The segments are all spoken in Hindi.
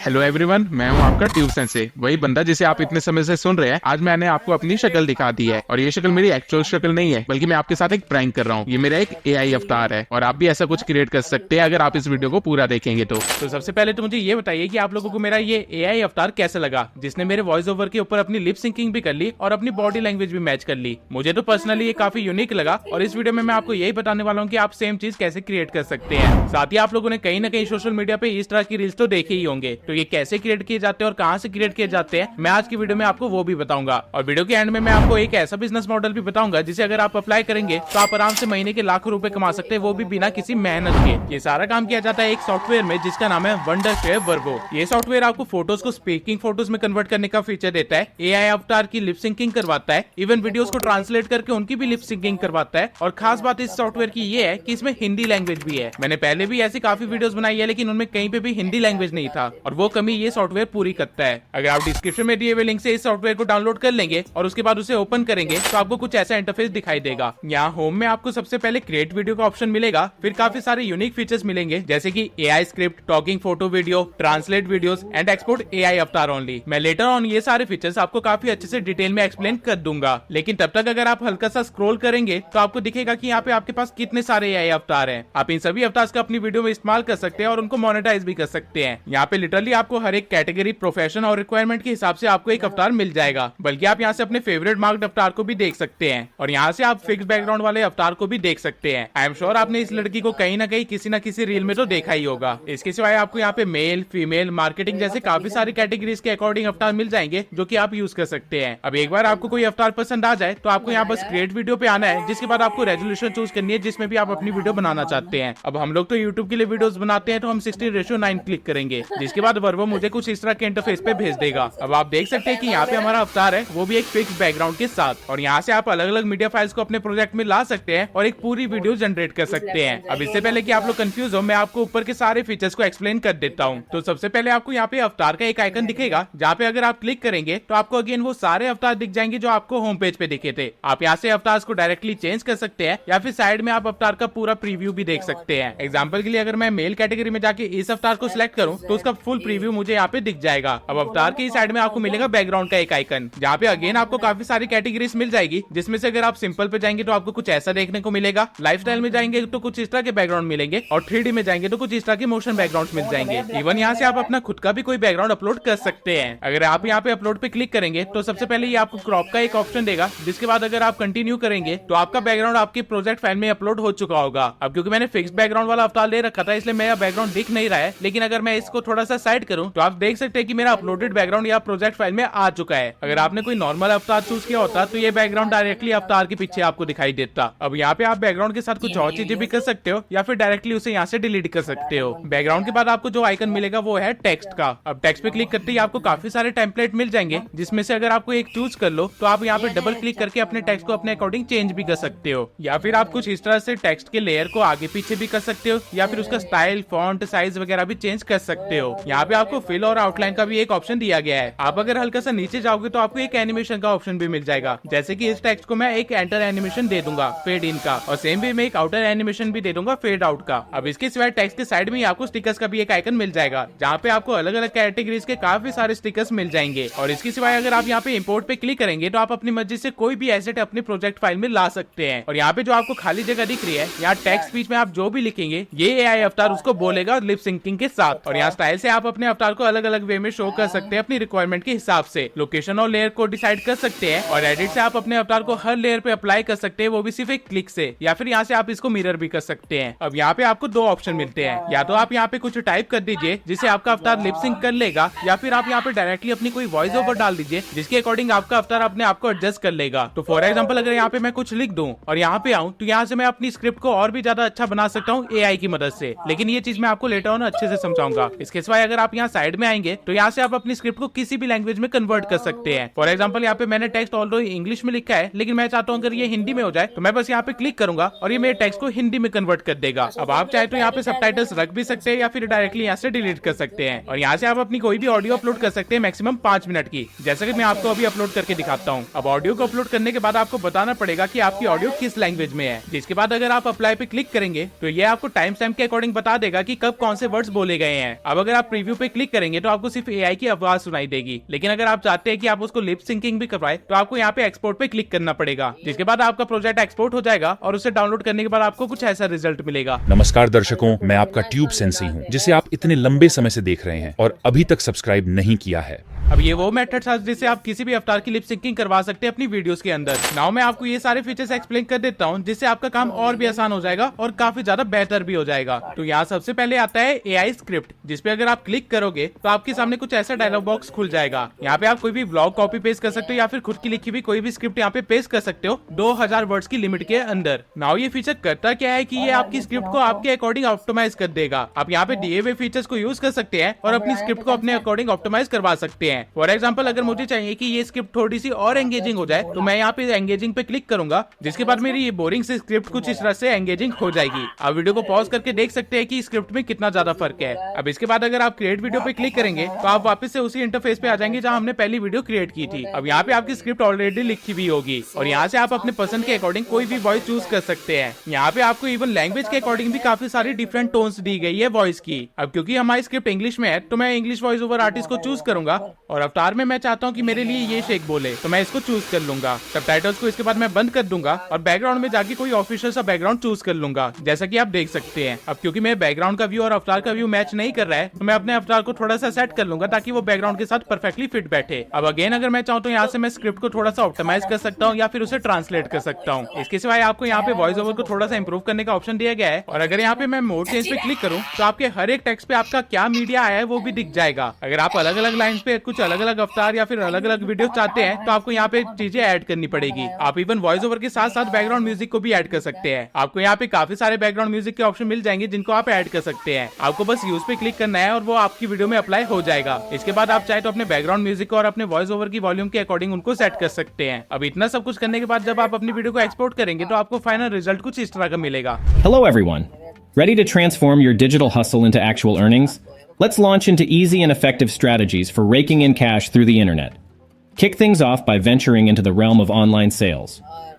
हेलो एवरीवन, मैं हूं आपका ट्यूब सेंसे, वही बंदा जिसे आप इतने समय से सुन रहे हैं। आज मैंने आपको अपनी शक्ल दिखा दी है और ये शक्ल मेरी एक्चुअल शक्ल नहीं है, बल्कि मैं आपके साथ एक प्रैंक कर रहा हूँ। ये मेरा एक एआई अवतार है और आप भी ऐसा कुछ क्रिएट कर सकते हैं अगर आप इस वीडियो को पूरा देखेंगे तो सबसे पहले तो मुझे ये बताइए कि आप लोगों को मेरा ये एआई अवतार कैसा लगा, जिसने मेरे वॉइस ओवर के ऊपर अपनी लिप सिंकिंग भी कर ली और अपनी बॉडी लैंग्वेज भी मैच कर ली। मुझे तो पर्सनली ये काफी यूनिक लगा और इस वीडियो में मैं आपको यही बताने वाला हूँ कि आप सेम चीज कैसे क्रिएट कर सकते हैं। साथ ही आप लोगों ने कहीं ना कहीं सोशल मीडिया पे इस तरह की रील्स तो देखे ही होंगे, तो ये कैसे क्रिएट किए जाते हैं और कहाँ से क्रिएट किए जाते हैं मैं आज की वीडियो में आपको वो भी बताऊंगा। और वीडियो के एंड में मैं आपको एक ऐसा बिजनेस मॉडल भी बताऊंगा जिसे अगर आप अप्लाई करेंगे तो आप आराम से महीने के लाखों रुपए कमा सकते हैं, वो भी बिना किसी मेहनत के। ये सारा काम किया जाता है एक सॉफ्टवेयर में जिसका नाम है वंडरशेयर वर्बो। ये सॉफ्टवेयर आपको फोटोज को स्पीकिंग फोटोज में कन्वर्ट करने का फीचर देता है, एआई अवतार की लिप सिंकिंग करवाता है, इवन वीडियोस को ट्रांसलेट करके उनकी भी लिप सिंकिंग करवाता है। और खास बात इस सॉफ्टवेयर की ये है कि इसमें हिंदी लैंग्वेज भी है। मैंने पहले भी ऐसी काफी वीडियोस बनाई है लेकिन उनमें कहीं पे भी हिंदी लैंग्वेज नहीं था और वो कमी ये सॉफ्टवेयर पूरी करता है। अगर आप डिस्क्रिप्शन में दिए हुए लिंक से इस सॉफ्टवेयर को डाउनलोड कर लेंगे और उसके बाद उसे ओपन करेंगे तो आपको कुछ ऐसा इंटरफेस दिखाई देगा। यहाँ होम में आपको सबसे पहले क्रिएट वीडियो का ऑप्शन मिलेगा, फिर काफी सारे यूनिक फीचर्स मिलेंगे जैसे कि AI script, talking photo video, translate videos and export AI अवतार ओनली। मैं लेटर ऑन ये सारे फीचर्स आपको काफी अच्छे से डिटेल में एक्सप्लेन कर दूंगा, लेकिन तब तक अगर आप हल्का सा स्क्रॉल करेंगे तो आपको दिखेगा कि यहाँ पे आपके पास कितने सारे एआई अवतार हैं। आप इन सभी अवतार का अपनी वीडियो में इस्तेमाल कर सकते हैं और उनको मोनेटाइज भी कर सकते हैं। यहाँ पे लिटरली आपको हर एक कैटेगरी, प्रोफेशन और रिक्वायरमेंट के हिसाब से आपको एक अवतार मिल जाएगा, बल्कि आप यहाँ से अपने फेवरेट मार्क्ड अवतार को भी देख सकते हैं और यहाँ से आप फिक्स बैकग्राउंड वाले अवतार को भी देख सकते हैं। आई एम श्योर आपने इस लड़की को कहीं ना कहीं किसी न किसी रील में तो देखा ही होगा। इसके सिवाय आपको यहाँ पे मेल, फीमेल, मार्केटिंग जैसे काफी सारी कैटेगरीज के अकॉर्डिंग अवतार मिल जाएंगे जो कि आप यूज कर सकते हैं। अब एक बार आपको कोई अवतार पसंद आ जाए तो आपको यहाँ बस क्रिएट वीडियो पे आना है, जिसके बाद आपको रेजोल्यूशन चूज करनी है जिसमें भी आप अपनी वीडियो बनाना चाहते हैं। अब हम लोग तो यूट्यूब के लिए वीडियोस बनाते हैं तो हम 16:9 क्लिक करेंगे, जिसके बाद वर्बो मुझे कुछ इस तरह के इंटरफेस पे भेज देगा। अब आप देख सकते हैं कि यहाँ पे हमारा अवतार है, वो भी एक फिक्स बैकग्राउंड के साथ, और यहाँ से आप अलग अलग मीडिया फाइल्स को अपने प्रोजेक्ट में ला सकते हैं और एक पूरी वीडियो जनरेट कर सकते हैं। अब इससे पहले कि आप लोग कंफ्यूज हो, मैं आपको ऊपर के सारे फीचर्स को एक्सप्लेन कर देता हूँ। तो सबसे पहले आपको यहाँ पे अवतार का एक आइकन दिखेगा, जहाँ पे अगर आप क्लिक करेंगे तो आपको अगेन वो सारे अवतार दिख जाएंगे जो आपको होम पेज पे दिखे थे। आप यहाँ से अवतार को डायरेक्टली चेंज कर सकते हैं या फिर साइड में आप अवतार का पूरा प्रीव्यू भी देख सकते हैं। एग्जाम्पल के लिए अगर मैं मेल कैटेगरी में जाके इस अवतार को सिलेक्ट करूँ तो उसका फुल प्रीव्यू मुझे यहाँ पे दिख जाएगा। अब अवतार के साइड में आपको मिलेगा बैकग्राउंड का एक आइकन, जहाँ पे अगेन आपको काफी सारी कैटेगरीज मिल जाएगी, जिसमें से अगर आप सिंपल पे जाएंगे तो आपको कुछ ऐसा देखने को मिलेगा, लाइफस्टाइल में जाएंगे तो कुछ इस तरह के बैकग्राउंड मिलेंगे और 3D में जाएंगे तो कुछ इस तरह के मोशन बैकग्राउंड मिल जाएंगे। इवन यहाँ से आप अपना खुद का भी कोई बैकग्राउंड अपलोड कर सकते हैं। अगर आप यहाँ पे अपलोड पे क्लिक करेंगे तो सबसे पहले ये आपको क्रॉप का एक ऑप्शन देगा, जिसके बाद अगर आप कंटिन्यू करेंगे तो आपका बैकग्राउंड आपके प्रोजेक्ट फाइल में अपलोड हो चुका होगा। अब क्योंकि मैंने फिक्स बैकग्राउंड वाला अवतार ले रखा था इसलिए मेरा बैकग्राउंड दिख नहीं रहा है, लेकिन अगर मैं इसको थोड़ा सा साइड करूं तो आप देख सकते हैं कि मेरा अपलोडेड बैकग्राउंड या प्रोजेक्ट फाइल में आ चुका है। अगर आपने कोई नॉर्मल अवतार चूज किया होता तो ये बैकग्राउंड डायरेक्टली अवतार के पीछे आपको दिखाई देता। अब यहाँ पे आप बैकग्राउंड के साथ कुछ और चीजें भी कर सकते हो या फिर डायरेक्टली उसे यहाँ से डिलीट कर सकते हो। बैकग्राउंड के बाद आपको जो आइकन मिलेगा वो है टेक्स्ट का। अब टेक्स्ट पे क्लिक करते ही आपको काफी सारे टेम्पलेट मिल जाएंगे, जिसमें से अगर आपको एक चूज कर लो तो आप यहाँ पे डबल क्लिक करके अपने टेक्स्ट को अपने अकॉर्डिंग चेंज भी कर सकते हो, या फिर आप कुछ इस तरह से टेक्स्ट के लेयर को आगे पीछे भी कर सकते हो, या फिर उसका स्टाइल, फॉन्ट, साइज वगैरह भी चेंज कर सकते हो। यहाँ पे आपको फिल और आउटलाइन का भी एक ऑप्शन दिया गया है। आप अगर हल्का सा नीचे जाओगे तो आपको एक एनिमेशन का ऑप्शन भी मिल जाएगा, जैसे कि इस टेक्स्ट को मैं एक एंटर एनिमेशन दे दूंगा फेड इन का, और सेम वे में एक आउटर एनिमेशन भी दे दूंगा फेड आउट का। अब इसके सिवाय टेक्स्ट के साइड में आपको स्टिकर्स का भी एक आइकन मिल जाएगा, जहाँ पे आपको अलग अलग कैटेगरीज के काफी सारे स्टिकर्स मिल जाएंगे। और इसके सिवाय अगर आप यहाँ पे इंपोर्ट पे क्लिक करेंगे तो आप अपनी मर्जी से कोई भी एसेट अपने प्रोजेक्ट फाइल में ला सकते हैं। और यहाँ पे जो आपको खाली जगह दिख रही है, यहाँ टेक्स्ट स्पीच में आप जो भी लिखेंगे ये एआई अवतार उसको बोलेगा लिप सिंकिंग के साथ। और यहाँ स्टाइल से आप अपने अवतार को अलग अलग वे में शो कर सकते हैं अपनी रिक्वायरमेंट के हिसाब से। लोकेशन और लेयर को डिसाइड कर सकते हैं और एडिट से आप अपने अवतार को हर लेयर पे अप्लाई कर सकते हैं, वो भी सिर्फ एक क्लिक से, या फिर यहाँ से आप इसको मिरर भी कर सकते हैं। अब यहाँ पे आपको दो ऑप्शन मिलते हैं, या तो आप यहाँ पे कुछ टाइप कर दीजिए जिसे आपका अवतार लिप सिंक कर लेगा, या फिर आप यहाँ पे डायरेक्टली अपनी कोई वॉइस ओवर डाल दीजिए जिसके अकॉर्डिंग आपका अवतार अपने आप को एडजस्ट कर लेगा। तो फॉर एग्जाम्पल अगर यहाँ पे मैं कुछ लिख दूं और यहाँ पे आऊँ तो यहाँ से मैं अपनी स्क्रिप्ट को और भी ज्यादा अच्छा बना सकता हूँ एआई की मदद से, लेकिन ये चीज मैं आपको लेटर ऑन अच्छे से समझाऊंगा। इसके सिवाय अगर आप यहाँ साइड में आएंगे तो यहाँ से आप अपनी स्क्रिप्ट को किसी भी लैंग्वेज में कन्वर्ट कर सकते हैं। फॉर एग्जाम्पल यहाँ पे मैंने टेक्स्ट ऑल्दो इंग्लिश में लिखा है, लेकिन मैं चाहता हूँ अगर ये हिंदी में हो जाए तो मैं बस यहाँ पे क्लिक करूंगा और ये मेरे टेक्स्ट को हिंदी में कन्वर्ट कर देगा। अब आप चाहे तो यहाँ पे सबटाइटल्स रख भी सकते हैं या फिर डायरेक्टली यहाँ से डिलीट कर सकते हैं। और यहाँ से आप अपनी कोई भी ऑडियो अपलोड कर सकते हैं मैक्सिमम 5 मिनट की, जैसा कि मैं आपको अभी अपलोड करके दिखाता हूँ। अब ऑडियो को अपलोड करने के बाद आपको बताना पड़ेगा कि आपकी ऑडियो किस लैंग्वेज में है, जिसके बाद अगर आप अप्लाई पे क्लिक करेंगे तो ये आपको टाइम स्टैम्प के अकॉर्डिंग बता देगा कि कब कौन से वर्ड्स बोले गए हैं। अब अगर आप प्रीव्यू पे क्लिक करेंगे तो आपको सिर्फ एआई की आवाज सुनाई देगी। लेकिन अगर आप चाहते हैं कि आप उसको लिप सिंकिंग भी करवाए तो आपको यहाँ पे एक्सपोर्ट पे क्लिक करना पड़ेगा, जिसके बाद आपका प्रोजेक्ट एक्सपोर्ट हो जाएगा और उसे डाउनलोड करने के बाद आपको कुछ ऐसा रिजल्ट मिलेगा। नमस्कार दर्शकों, मैं आपका ट्यूब सेंसी हूं, जिसे आप इतने लंबे समय से देख रहे हैं और अभी तक सब्सक्राइब नहीं किया है। अब ये वो मेथड था जिससे आप किसी भी अवतार की लिप सिंकिंग करवा सकते हैं अपनी वीडियोस के अंदर। नाउ मैं आपको ये सारे फीचर्स एक्सप्लेन कर देता हूँ, जिससे आपका काम और भी आसान हो जाएगा और काफी ज्यादा बेहतर भी हो जाएगा। तो यहाँ सबसे पहले आता है एआई स्क्रिप्ट, जिसपे अगर आप क्लिक करोगे तो आपके सामने कुछ ऐसा डायलॉग बॉक्स खुल जाएगा। यहाँ पे आप कोई भी ब्लॉग कॉपी पेस्ट कर सकते हो या फिर खुद की लिखी हुई कोई भी स्क्रिप्ट यहाँ पे पेस्ट कर सकते हो 2000 वर्ड्स की लिमिट के अंदर। नाउ ये फीचर करता क्या है कि ये आपकी स्क्रिप्ट को आपके अकॉर्डिंग ऑप्टिमाइज कर देगा। आप यहाँ पे दिए हुए फीचर्स को यूज कर सकते हैं और अपनी स्क्रिप्ट को अपने अकॉर्डिंग ऑप्टिमाइज करवा सकते हैं। फॉर एग्जाम्पल, अगर मुझे चाहिए कि ये स्क्रिप्ट थोड़ी सी और एंगेजिंग हो जाए तो मैं यहाँ पे एंगेजिंग पे क्लिक करूंगा, जिसके बाद मेरी ये बोरिंग से स्क्रिप्ट कुछ इस तरह से एंगेजिंग हो जाएगी। आप वीडियो को पॉज करके देख सकते हैं कि स्क्रिप्ट में कितना ज्यादा फर्क है। अब इसके बाद अगर आप क्रिएट वीडियो पे क्लिक करेंगे तो आप वापस से उसी इंटरफेस पे आ जाएंगे जहाँ हमने पहली वीडियो क्रिएट की थी। अब यहाँ पे आपकी स्क्रिप्ट ऑलरेडी लिखी हुई होगी और यहाँ से आप अपने पसंद के अकॉर्डिंग कोई भी वॉइस चूज कर सकते हैं। यहाँ पे आपको इवन लैंग्वेज के अकॉर्डिंग भी काफी सारी डिफरेंट टोन्स दी गई है वॉइस की। अब क्योंकि हमारी स्क्रिप्ट इंग्लिश में है तो मैं इंग्लिश वॉइस ओवर आर्टिस्ट को चूज करूंगा और अवतार में मैं चाहता हूँ कि मेरे लिए ये शेख बोले तो मैं इसको चूज कर लूंगा। सबटाइटल्स को इसके बाद मैं बंद कर दूंगा और बैकग्राउंड में जाके कोई ऑफिशियल सा बैकग्राउंड चूज कर लूंगा, जैसा कि आप देख सकते हैं। अब क्योंकि मेरे बैकग्राउंड का व्यू और अवतार का व्यू मैच नहीं कर रहा है तो मैं अपने अवतार को थोड़ा सा सेट कर लूंगा ताकि वो बैकग्राउंड के साथ परफेक्टली फिट बैठे। अब अगेन अगर मैं चाहूँ तो यहाँ से मैं स्क्रिप्ट को थोड़ा सा ऑप्टिमाइज कर सकता हूँ या फिर उसे ट्रांसलेट कर सकता हूँ। इसके सिवाय आपको यहाँ पे वॉइस ओवर को थोड़ा सा इंप्रूव करने का ऑप्शन दिया गया है और अगर यहाँ पे मैं मोड चेंज पे क्लिक करूँ तो आपके हर एक टेक्स्ट पे आपका क्या मीडिया आया है वो भी दिख जाएगा। अगर आप अलग अलग लाइन पे कुछ अलग अलग अवतार या फिर अलग अलग वीडियो चाहते हैं तो आपको यहाँ पे चीजें ऐड करनी पड़ेगी। आप इवन वॉइस ओवर के साथ साथ बैकग्राउंड म्यूजिक को भी ऐड कर सकते हैं। आपको यहाँ पे काफी सारे बैकग्राउंड म्यूजिक के ऑप्शन मिल जाएंगे जिनको आप ऐड कर सकते हैं। आपको बस यूज पे क्लिक करना है और वो आपकी वीडियो में अप्लाई हो जाएगा। इसके बाद आप चाहे तो अपने बैकग्राउंड म्यूजिक को और अपने वॉइस ओवर की वॉल्यूम के अकॉर्डिंग उनको सेट कर सकते हैं। अब इतना सब कुछ करने के बाद जब आप अपनी वीडियो को एक्सपोर्ट करेंगे तो आपको फाइनल रिजल्ट कुछ इस तरह का मिलेगा। Hello everyone. Ready to transform your digital hustle into actual earnings? Let's launch into easy and effective strategies for raking in cash through the internet. Kick things off by venturing into the realm of online sales.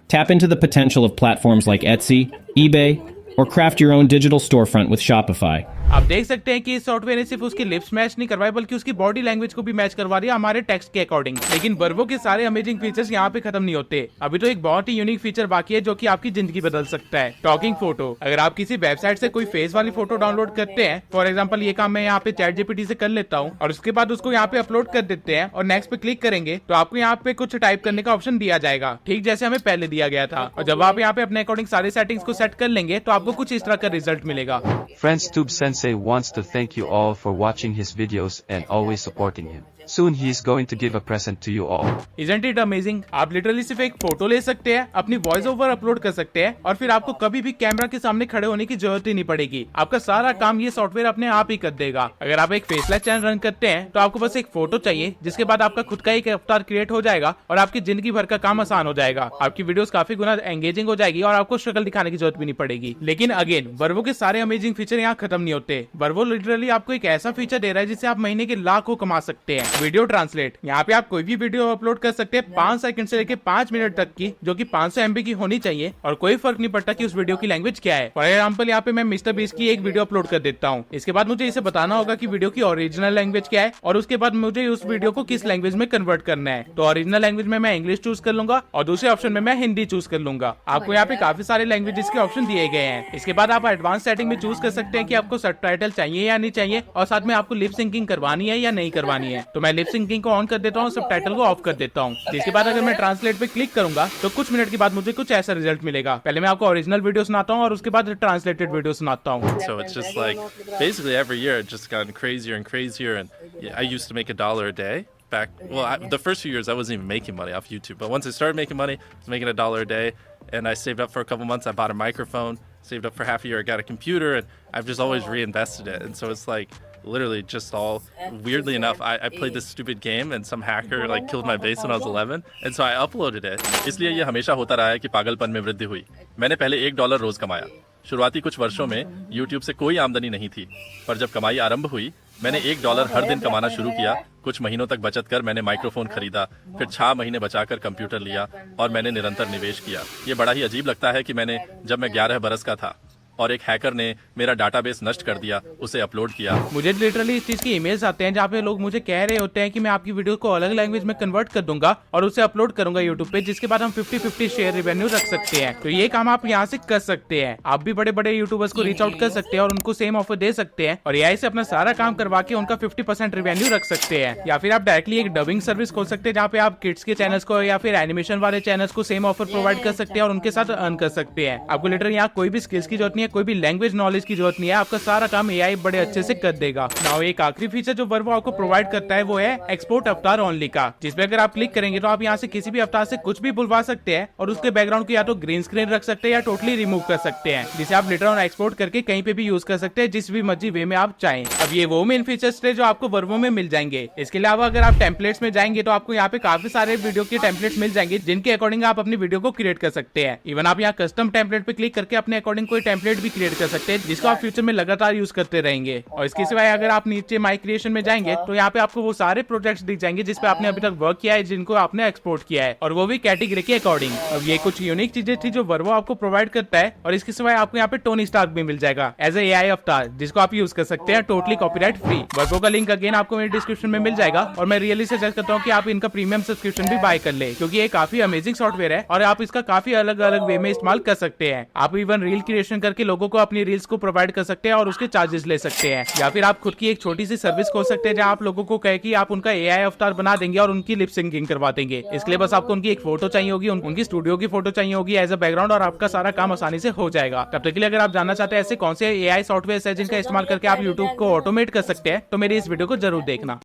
Tap into the potential of platforms like Etsy, eBay, or craft your own digital storefront with Shopify. आप देख सकते हैं कि इस सॉफ्टवेयर ने सिर्फ उसकी लिप्स मैच नहीं करवाई बल्कि उसकी बॉडी लैंग्वेज को भी मैच करवा दिया हमारे टेक्स्ट के अकॉर्डिंग। लेकिन वर्वो के सारे अमेजिंग फीचर्स यहाँ पे खत्म नहीं होते। अभी तो एक बहुत ही यूनिक फीचर बाकी है जो कि आपकी जिंदगी बदल सकता है, टॉकिंग फोटो। अगर आप किसी वेबसाइट से कोई फेस वाली फोटो डाउनलोड करते हैं, फॉर एग्जाम्पल ये काम मैं यहाँ पे चैट जीपीटी से कर लेता हूँ और उसके बाद उसको यहाँ पे अपलोड कर देते हैं और नेक्स्ट पे क्लिक करेंगे तो आपको यहाँ पे कुछ टाइप करने का ऑप्शन दिया जाएगा, ठीक जैसे हमें पहले दिया गया था। और जब आप यहाँ पे अपने अकॉर्डिंग सारे सेटिंग्स को सेट कर लेंगे तो आपको कुछ इस तरह का रिजल्ट मिलेगा। Friends, Tube Sensei wants to thank you all for watching his videos and always supporting him. Soon he is going to give a present to you all. Isn't it amazing? आप लिटरली सिर्फ एक फोटो ले सकते हैं, अपनी वॉइस ओवर अपलोड कर सकते हैं और फिर आपको कभी भी कैमरा के सामने खड़े होने की जरूरत ही नहीं पड़ेगी। आपका सारा काम ये सॉफ्टवेयर अपने आप ही कर देगा। अगर आप एक फेसलेस चैनल रन करते हैं तो आपको बस एक फोटो चाहिए, जिसके बाद आपका खुद का एक अवतार क्रिएट हो जाएगा और आपकी जिंदगी भर का काम आसान हो जाएगा। आपकी वीडियोस काफी गुना एंगेजिंग हो जाएगी और आपको शक्ल दिखाने की जरूरत भी नहीं पड़ेगी। लेकिन अगेन वर्वो के सारे अमेजिंग फीचर यहाँ खत्म नहीं होते। वर्वो लिटरली आपको एक ऐसा फीचर दे रहा है जिससे आप महीने के लाखों कमा सकते हैं। वीडियो ट्रांसलेट, यहाँ पे आप कोई भी वीडियो अपलोड कर सकते हैं 5 सेकंड से लेकर 5 मिनट तक की, जो कि 500 MB की होनी चाहिए और कोई फर्क नहीं पड़ता कि उस वीडियो की लैंग्वेज क्या है। फॉर एग्जांपल यहाँ पे मैं मिस्टर बीस्ट की एक वीडियो अपलोड कर देता हूँ। इसके बाद मुझे इसे बताना होगा कि वीडियो की ओरिजिनल लैंग्वेज क्या है और उसके बाद मुझे उस वीडियो को किस लैंग्वेज में कन्वर्ट करना है। तो ओरिजिनल लैंग्वेज में मैं इंग्लिश चूज कर लूंगा और दूसरे ऑप्शन में मैं हिंदी चूज कर लूंगा। आपको यहाँ पे काफी सारे लैंग्वेजेस के ऑप्शन दिए गए हैं। इसके बाद आप एडवांस सेटिंग में चूज कर सकते हैं कि आपको सबटाइटल चाहिए या नहीं चाहिए और साथ में आपको लिप सिंकिंग करवानी है या नहीं करवानी है। तो मैं लिप सिंकिंग को ऑन कर देता हूँ, सबटाइटल को ऑफ कर देता हूँ। जिसके बाद अगर मैं ट्रांसलेट पे क्लिक करूंगा तो कुछ मिनट के बाद मुझे कुछ ऐसा रिजल्ट मिलेगा। पहले मैं आपको ओरिजिनल वीडियो सुनाता हूँ और उसके बाद ट्रांसलेटेड वीडियो सुनाता हूँ। So it's just like basically every year it's just gotten crazier and crazier. And yeah, I used to make $1 a day back. Well, the first few years I wasn't even making money off YouTube, but once I started making money, I was making $1 a day. And I saved up for a couple months. I bought a microphone. Saved up for half a year. I got a computer, and I've just always reinvested it. And so it's like literally just all weirdly enough, I played this stupid game and some hacker like killed my base when I was 11, and so I uploaded it. इसलिए ये हमेशा होता रहा है कि पागलपन में वृद्धि हुई। मैंने पहले $1 रोज कमाया। शुरुआती कुछ वर्षों में YouTube से कोई आमदनी नहीं थी, पर जब कमाई आरंभ हुई मैंने $1 हर दिन कमाना शुरू किया। कुछ महीनों तक बचत कर मैंने माइक्रोफोन खरीदा, फिर 6 महीने बचाकर कंप्यूटर लिया और मैंने निरंतर निवेश किया। ये बड़ा ही अजीब लगता है कि मैंने जब मैं 11 बरस का था और एक हैकर ने मेरा डाटाबेस नष्ट कर दिया, उसे अपलोड किया। मुझे लिटरली इस चीज की ईमेल्स आते हैं जहाँ पे लोग मुझे कह रहे होते हैं कि मैं आपकी वीडियो को अलग लैंग्वेज में कन्वर्ट कर दूंगा और उसे अपलोड करूंगा यूट्यूब पे, जिसके बाद हम 50-50 शेयर रेवेन्यू रख सकते हैं। तो ये काम आप यहाँ से कर सकते हैं। आप भी बड़े बड़े यूट्यूबर्स को रीच आउट कर सकते हैं और उनको सेम ऑफर दे सकते हैं और एआई से अपना सारा काम करवा के उनका 50% रेवेन्यू रख सकते हैं। या फिर आप डायरेक्टली एक डबिंग सर्विस खोल सकते हैं जहाँ पे आप किड्स के चैनल्स को या फिर एनिमेशन वाले चैनल्स को सेम ऑफर प्रोवाइड कर सकते हैं और उनके साथ अर्न कर सकते हैं। आपको लिटरली यहाँ कोई भी स्किल्स की जरूरत नहीं है, कोई भी लैंग्वेज नॉलेज की जरूरत नहीं है, आपका सारा काम एआई बड़े अच्छे से कर देगा। नाउ एक आखिरी फीचर जो वर्वो आपको प्रोवाइड करता है वो है एक्सपोर्ट अवतार ओनली का, जिसपे अगर आप क्लिक करेंगे तो आप यहाँ से किसी भी अवतार से कुछ भी बुलवा सकते हैं और उसके बैकग्राउंड को या तो ग्रीन स्क्रीन रख सकते हैं या टोटली रिमूव कर सकते हैं, जिसे आप लेटर ऑन एक्सपोर्ट करके कहीं पे भी यूज कर सकते हैं जिस भी मर्जी वे में आप चाहें। अब ये वो मेन फीचर्स थे जो आपको वर्वो में मिल जाएंगे। इसके अलावा अगर आप टेम्पलेट्स में जाएंगे तो आपको यहाँ पे काफी सारे वीडियो के टेम्पलेट्स मिल जाएंगे जिनके अकॉर्डिंग आप अपनी वीडियो को क्रिएट कर सकते हैं। इवन आप यहाँ कस्टम टेम्पलेट पे क्लिक करके अपने अकॉर्डिंग कोई टेम्पलेट भी क्रिएट कर सकते हैं जिसको आप फ्यूचर में लगातार यूज करते रहेंगे। और इसके सिवाय अगर आप नीचे माई क्रिएशन में जाएंगे तो यहाँ पे आपको वो सारे प्रोजेक्ट्स दिख जाएंगे जिसपे आपने अभी तक वर्क किया है, जिनको आपने एक्सपोर्ट किया है, और वो भी कैटेगरी के अकॉर्डिंग। अब ये कुछ यूनिक चीजें थी जो वर्वो आपको प्रोवाइड करता है। और इसके सिवाय आपको यहाँ पे टोनी स्टार्क भी मिल जाएगा एज ए एआई अवतार, जिसको आप यूज कर सकते हैं टोटली कॉपीराइट फ्री। वर्वो का लिंक अगेन आपको मेरे डिस्क्रिप्शन में मिल जाएगा और मैं रियली सजेस्ट करता हूँ कि आप इनका प्रीमियम सब्सक्रिप्शन भी बाय कर ले, क्योंकि ये काफी अमेजिंग सॉफ्टवेयर है और आप इसका काफी अलग अलग वे में इस्तेमाल कर सकते हैं। आप इवन रील क्रिएशन करके लोगों को अपनी रील्स को प्रोवाइड कर सकते हैं और उसके चार्जेस ले सकते हैं, या फिर आप खुद की एक छोटी सी सर्विस खोल सकते हैं जहाँ आप लोगों को कहे कि आप उनका एआई अवतार बना देंगे और उनकी लिप सिंकिंग करवा देंगे। इसके लिए बस आपको उनकी एक फोटो चाहिए होगी, उनकी स्टूडियो की फोटो चाहिए होगी एज अ बैकग्राउंड, और आपका सारा काम आसानी से हो जाएगा। तब तक के लिए अगर आप जानना चाहते हैं ऐसे कौन से एआई सॉफ्टवेयर है जिनका इस्तेमाल करके आप यूट्यूब को ऑटोमेट कर सकते हैं तो मेरी इस वीडियो को जरूर देखना।